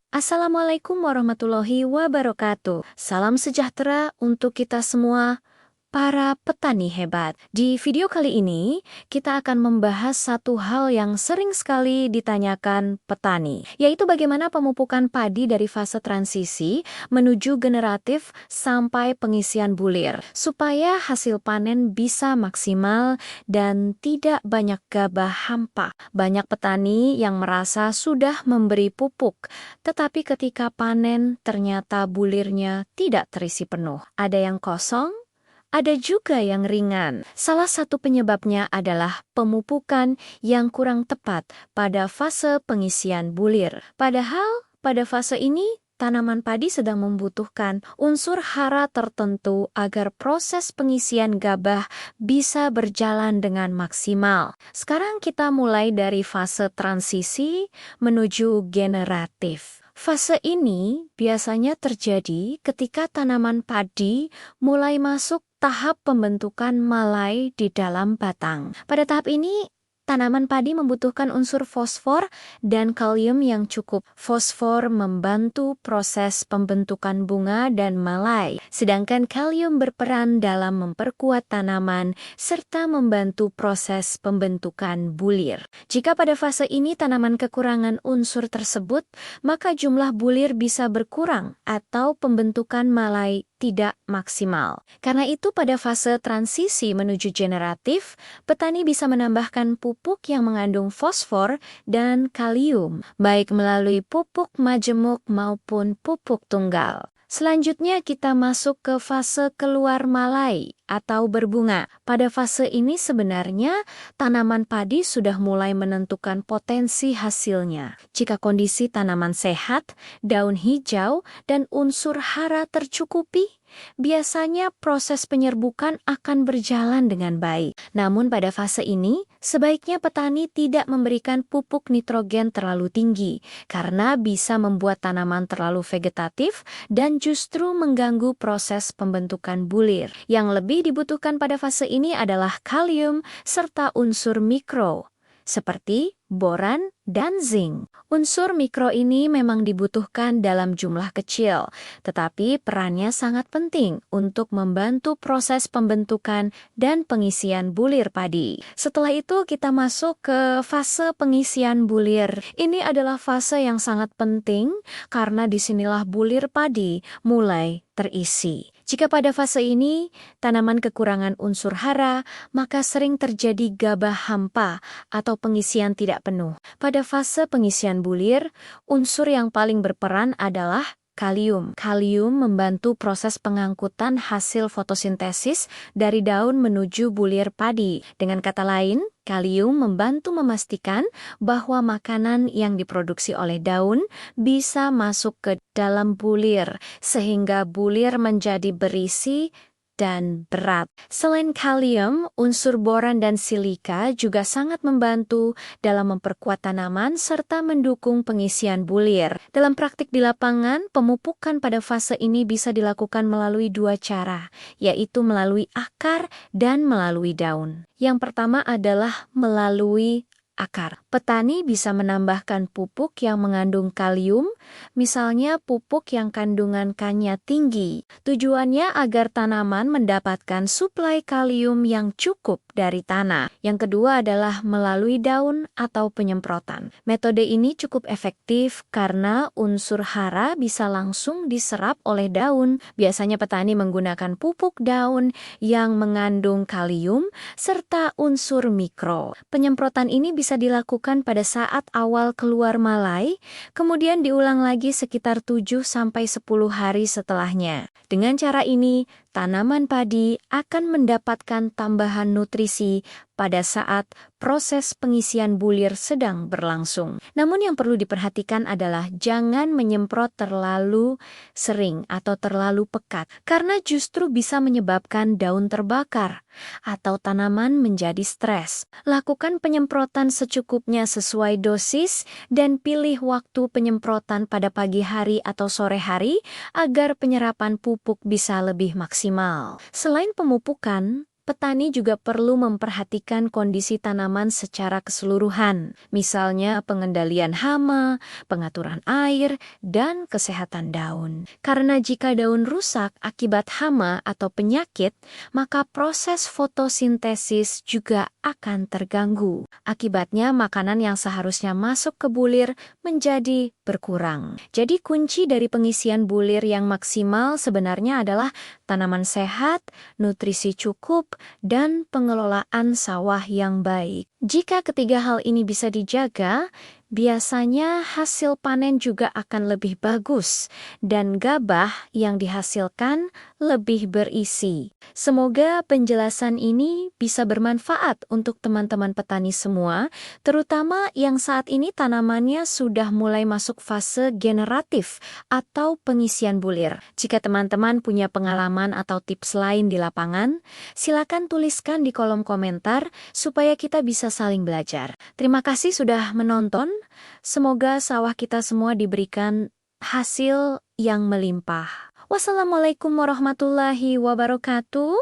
Assalamualaikum warahmatullahi wabarakatuh. Salam sejahtera untuk kita semua, para petani hebat. Di video kali ini, kita akan membahas satu hal yang sering sekali ditanyakan petani, yaitu bagaimana pemupukan padi dari fase transisi menuju generatif sampai pengisian bulir, supaya hasil panen bisa maksimal dan tidak banyak gabah hampa. Banyak petani yang merasa sudah memberi pupuk, tetapi ketika panen ternyata bulirnya tidak terisi penuh. Ada yang kosong, ada juga yang ringan. Salah satu penyebabnya adalah pemupukan yang kurang tepat pada fase pengisian bulir. Padahal pada fase ini, tanaman padi sedang membutuhkan unsur hara tertentu agar proses pengisian gabah bisa berjalan dengan maksimal. Sekarang kita mulai dari fase transisi menuju generatif. Fase ini biasanya terjadi ketika tanaman padi mulai masuk tahap pembentukan malai di dalam batang. Pada tahap ini, tanaman padi membutuhkan unsur fosfor dan kalium yang cukup. Fosfor membantu proses pembentukan bunga dan malai, sedangkan kalium berperan dalam memperkuat tanaman serta membantu proses pembentukan bulir. Jika pada fase ini tanaman kekurangan unsur tersebut, maka jumlah bulir bisa berkurang atau pembentukan malai tidak maksimal. Karena itu pada fase transisi menuju generatif, petani bisa menambahkan pupuk yang mengandung fosfor dan kalium, baik melalui pupuk majemuk maupun pupuk tunggal. Selanjutnya kita masuk ke fase keluar malai atau berbunga. Pada fase ini sebenarnya tanaman padi sudah mulai menentukan potensi hasilnya. Jika kondisi tanaman sehat, daun hijau, dan unsur hara tercukupi, biasanya proses penyerbukan akan berjalan dengan baik. Namun pada fase ini, sebaiknya petani tidak memberikan pupuk nitrogen terlalu tinggi, karena bisa membuat tanaman terlalu vegetatif dan justru mengganggu proses pembentukan bulir. Yang lebih dibutuhkan pada fase ini adalah kalium serta unsur mikro, seperti boran dan zinc. Unsur mikro ini memang dibutuhkan dalam jumlah kecil, tetapi perannya sangat penting untuk membantu proses pembentukan dan pengisian bulir padi. Setelah itu kita masuk ke fase pengisian bulir. Ini adalah fase yang sangat penting karena disinilah bulir padi mulai terisi. Jika pada fase ini tanaman kekurangan unsur hara, maka sering terjadi gabah hampa atau pengisian tidak penuh. Pada fase pengisian bulir, unsur yang paling berperan adalah kalium. Kalium membantu proses pengangkutan hasil fotosintesis dari daun menuju bulir padi. Dengan kata lain, kalium membantu memastikan bahwa makanan yang diproduksi oleh daun bisa masuk ke dalam bulir, sehingga bulir menjadi berisi dan berat. Selain kalium, unsur boran dan silika juga sangat membantu dalam memperkuat tanaman serta mendukung pengisian bulir. Dalam praktik di lapangan, pemupukan pada fase ini bisa dilakukan melalui dua cara, yaitu melalui akar dan melalui daun. Yang pertama adalah melalui akar. Petani bisa menambahkan pupuk yang mengandung kalium, misalnya pupuk yang kandungan K-nya tinggi. Tujuannya agar tanaman mendapatkan suplai kalium yang cukup dari tanah. Yang kedua adalah melalui daun atau penyemprotan. Metode ini cukup efektif karena unsur hara bisa langsung diserap oleh daun. Biasanya petani menggunakan pupuk daun yang mengandung kalium serta unsur mikro. Penyemprotan ini bisa dilakukan pada saat awal keluar malai, kemudian diulang lagi sekitar 7-10 hari setelahnya. Dengan cara ini, tanaman padi akan mendapatkan tambahan nutrisi pada saat proses pengisian bulir sedang berlangsung. Namun yang perlu diperhatikan adalah jangan menyemprot terlalu sering atau terlalu pekat, karena justru bisa menyebabkan daun terbakar atau tanaman menjadi stres. Lakukan penyemprotan secukupnya sesuai dosis dan pilih waktu penyemprotan pada pagi hari atau sore hari agar penyerapan pupuk bisa lebih maksimal. Selain pemupukan, petani juga perlu memperhatikan kondisi tanaman secara keseluruhan, misalnya pengendalian hama, pengaturan air, dan kesehatan daun. Karena jika daun rusak akibat hama atau penyakit, maka proses fotosintesis juga akan terganggu. Akibatnya, makanan yang seharusnya masuk ke bulir menjadi berkurang. Jadi kunci dari pengisian bulir yang maksimal sebenarnya adalah tanaman sehat, nutrisi cukup, dan pengelolaan sawah yang baik. Jika ketiga hal ini bisa dijaga, biasanya hasil panen juga akan lebih bagus dan gabah yang dihasilkan lebih berisi. Semoga penjelasan ini bisa bermanfaat untuk teman-teman petani semua, terutama yang saat ini tanamannya sudah mulai masuk fase generatif atau pengisian bulir. Jika teman-teman punya pengalaman atau tips lain di lapangan, silakan tuliskan di kolom komentar supaya kita bisa saling belajar. Terima kasih sudah menonton. Semoga sawah kita semua diberikan hasil yang melimpah. Wassalamualaikum warahmatullahi wabarakatuh.